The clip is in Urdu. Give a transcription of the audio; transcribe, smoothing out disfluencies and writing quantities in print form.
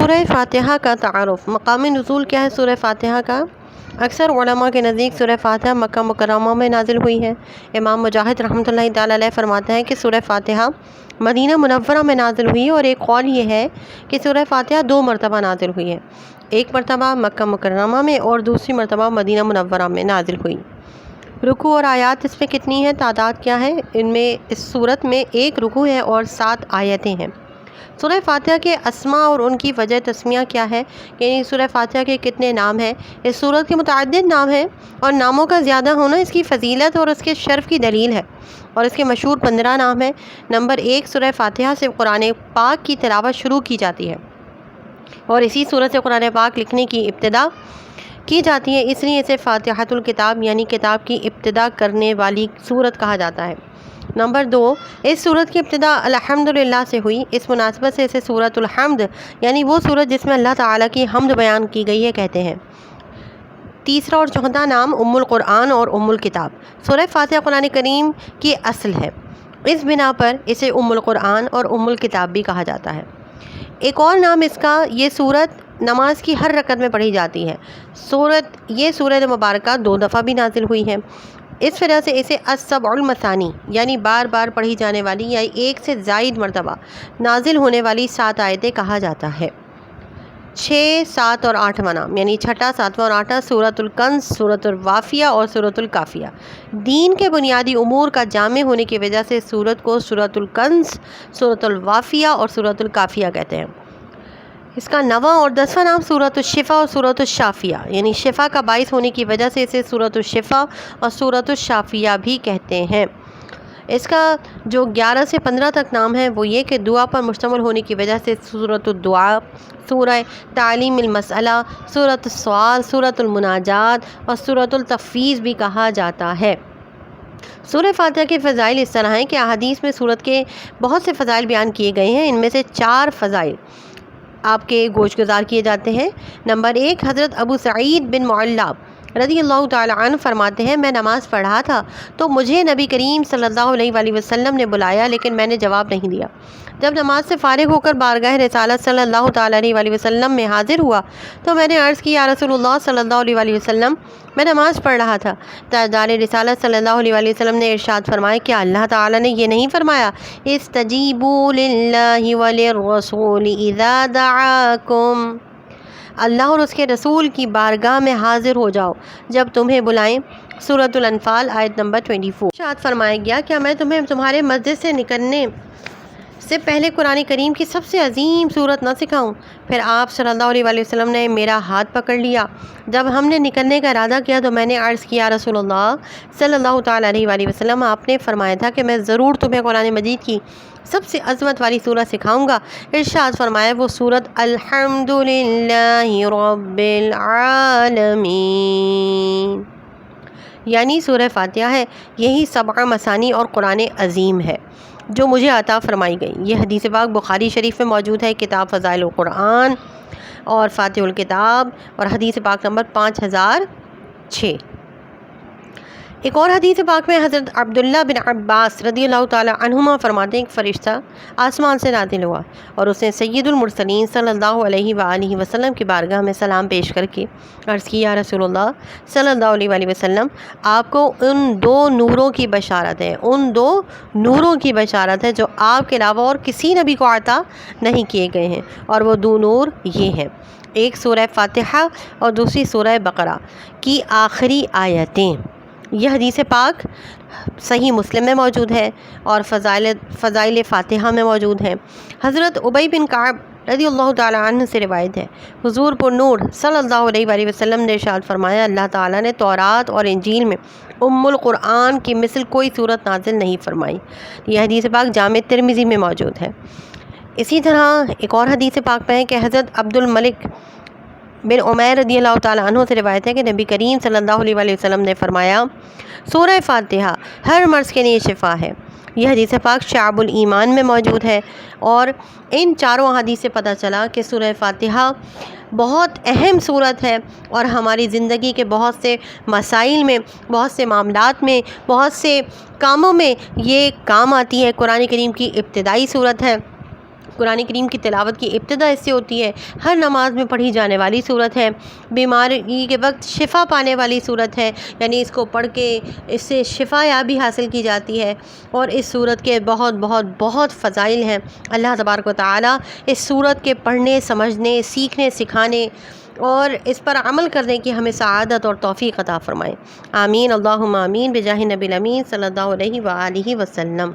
سورہ فاتحہ کا تعارف۔ مقامی نزول کیا ہے سورہ فاتحہ کا؟ اکثر علماء کے نزدیک سورہ فاتحہ مکہ مکرمہ میں نازل ہوئی ہے۔ امام مجاہد رحمۃ اللہ تعالیٰ علیہ فرماتے ہیں کہ سورہ فاتحہ مدینہ منورہ میں نازل ہوئی، اور ایک قول یہ ہے کہ سورہ فاتحہ 2 مرتبہ نازل ہوئی ہے، ایک مرتبہ مکہ مکرمہ میں اور دوسری مرتبہ مدینہ منورہ میں نازل ہوئی۔ رکوع اور آیات اس میں کتنی ہیں، تعداد کیا ہے؟ ان میں اس صورت میں 1 رکوع ہے اور 7 آیتیں ہیں۔ سورہ فاتحہ کے اسماء اور ان کی وجہ تسمیہ کیا ہے، یعنی سورہ فاتحہ کے کتنے نام ہیں؟ اس سورت کے متعدد نام ہیں، اور ناموں کا زیادہ ہونا اس کی فضیلت اور اس کے شرف کی دلیل ہے، اور اس کے مشہور 15 نام ہیں۔ نمبر 1، سورہ فاتحہ سے قرآن پاک کی تلاوت شروع کی جاتی ہے، اور اسی سورت سے قرآن پاک لکھنے کی ابتدا کی جاتی ہے، اس لیے اسے فاتحۃ الکتاب یعنی کتاب کی ابتدا کرنے والی سورت کہا جاتا ہے۔ نمبر 2، اس سورت کی ابتدا الحمدللہ سے ہوئی، اس مناسبت سے اسے سورۃ الحمد یعنی وہ سورت جس میں اللہ تعالیٰ کی حمد بیان کی گئی ہے کہتے ہیں۔ تیسرا اور چوتھا نام ام القرآن اور ام الکتاب۔ سورہ فاتحہ قرآن کریم کی اصل ہے، اس بنا پر اسے ام القرآن اور ام الکتاب بھی کہا جاتا ہے۔ ایک اور نام اس کا، یہ سورت نماز کی ہر رکعت میں پڑھی جاتی ہے۔ یہ سورت مبارکہ 2 دفعہ بھی نازل ہوئی ہے، اس وجہ سے اسے السبع المثانی یعنی بار بار پڑھی جانے والی یا 1 سے زائد مرتبہ نازل ہونے والی 7 آیتیں کہا جاتا ہے۔ 6، 7 اور 8واں نام یعنی 6، 7واں اور 8واں سورۃ الکنز، سورۃ الوافیہ اور سورۃ الکافیہ۔ دین کے بنیادی امور کا جامع ہونے کی وجہ سے سورت کو سورۃ الکنز، سورۃ الوافیہ اور سورۃ الکافیہ کہتے ہیں۔ اس کا 9واں اور 10واں نام سورۃ الشفا اور سورۃ الشافیہ یعنی شفا کا باعث ہونے کی وجہ سے اسے سورۃ الشفا اور سورۃ الشافیہ بھی کہتے ہیں۔ اس کا جو 11 سے 15 تک نام ہے وہ یہ کہ دعا پر مشتمل ہونے کی وجہ سے سورۃ الدعاء، سورہ تعلیم المسئلہ، سورۃ السؤال، سورۃ المناجات اور سورۃ التفویض بھی کہا جاتا ہے۔ سورہ فاتحہ کے فضائل اس طرح ہیں کہ احادیث میں سورت کے بہت سے فضائل بیان کیے گئے ہیں، ان میں سے 4 فضائل آپ کے گوش گزار کیے جاتے ہیں۔ نمبر 1، حضرت ابو سعید بن معلّہ رضی اللہ تعالی عنہ فرماتے ہیں، میں نماز پڑھ رہا تھا تو مجھے نبی کریم صلی اللہ علیہ وآلہ وسلم نے بلایا، لیکن میں نے جواب نہیں دیا۔ جب نماز سے فارغ ہو کر بارگاہ رسالت صلی اللہ تعالی علیہ وآلہ وسلم میں حاضر ہوا تو میں نے عرض کی، یا رسول اللہ صلی اللہ علیہ وآلہ وسلم، میں نماز پڑھ رہا تھا۔ تاجدار رسالت صلی اللہ علیہ وآلہ وسلم نے ارشاد فرمایا، کیا اللہ تعالی نے یہ نہیں فرمایا، استجیبوا للہ وللرسول اذا دعاکم، اللہ اور اس کے رسول کی بارگاہ میں حاضر ہو جاؤ جب تمہیں بلائیں۔ سورۃ الانفال آیت نمبر 24۔ ارشاد فرمایا گیا، کیا میں تمہیں تمہارے مسجد سے نکلنے سے پہلے قرآن کریم کی سب سے عظیم سورت نہ سکھاؤں؟ پھر آپ صلی اللہ علیہ وآلہ وسلم نے میرا ہاتھ پکڑ لیا۔ جب ہم نے نکلنے کا ارادہ کیا تو میں نے عرض کیا، رسول اللہ صلی اللہ تعالیٰ علیہ وآلہ وسلم، آپ نے فرمایا تھا کہ میں ضرور تمہیں قرآن مجید کی سب سے عظمت والی سورت سکھاؤں گا۔ ارشاد فرمایا، وہ سورت الحمدللہ رب العالمین یعنی سورہ فاتحہ ہے۔ یہی 7 مثانی اور قرآن عظیم ہے جو مجھے عطا فرمائی گئی۔ یہ حدیث پاک بخاری شریف میں موجود ہے، کتاب فضائل القرآن اور فاتح الکتاب، اور حدیث پاک نمبر 5006۔ ایک اور حدیث پاک میں حضرت عبداللہ بن عباس رضی اللہ تعالی عنہما فرماتے ہیں، ایک فرشتہ آسمان سے نازل ہوا اور اس نے سید المرسلین صلی اللہ علیہ وآلہ وسلم کی بارگاہ میں سلام پیش کر کے عرض کی، یا رسول اللہ صلی اللہ علیہ وآلہ وسلم، آپ کو ان 2 نوروں کی بشارت ہے، ان 2 نوروں کی بشارت ہے جو آپ کے علاوہ اور کسی نبی کو عطا نہیں کیے گئے ہیں، اور وہ 2 نور یہ ہیں، ایک سورہ فاتحہ اور دوسری سورہ بقرہ کی آخری آیتیں۔ یہ حدیث پاک صحیح مسلم میں موجود ہے اور فضائل فاتحہ میں موجود ہے۔ حضرت ابی بن کعب رضی اللہ تعالیٰ عنہ سے روایت ہے، حضور پر نور صلی اللہ علیہ وآلہ وسلم نے ارشاد فرمایا، اللہ تعالیٰ نے تورات اور انجیل میں ام القرآن کی مثل کوئی صورت نازل نہیں فرمائی۔ یہ حدیث پاک جامع ترمذی میں موجود ہے۔ اسی طرح ایک اور حدیث پاک میں ہے کہ حضرت عبد الملک بن عمیر رضی اللہ تعالیٰ عنہ سے روایت ہے کہ نبی کریم صلی اللہ علیہ وآلہ وسلم نے فرمایا، سورہ فاتحہ ہر مرض کے لیے شفا ہے۔ یہ حدیث پاک شعب الایمان میں موجود ہے، اور ان 4 حدیث سے پتہ چلا کہ سورہ فاتحہ بہت اہم صورت ہے، اور ہماری زندگی کے بہت سے مسائل میں، بہت سے معاملات میں، بہت سے کاموں میں یہ کام آتی ہے۔ قرآن کریم کی ابتدائی صورت ہے، قرآن کریم کی تلاوت کی ابتدا اس سے ہوتی ہے، ہر نماز میں پڑھی جانے والی صورت ہے، بیماری کے وقت شفا پانے والی صورت ہے، یعنی اس کو پڑھ کے اس سے شفا یابی حاصل کی جاتی ہے، اور اس صورت کے بہت بہت بہت فضائل ہیں۔ اللہ تبارک و تعالی اس صورت کے پڑھنے، سمجھنے، سیکھنے، سکھانے اور اس پر عمل کرنے کی ہمیں سعادت اور توفیق عطا فرمائے۔ آمین، اللہم آمین، بجاہ نبی الامین صلی اللہ علیہ وآلہ وسلم۔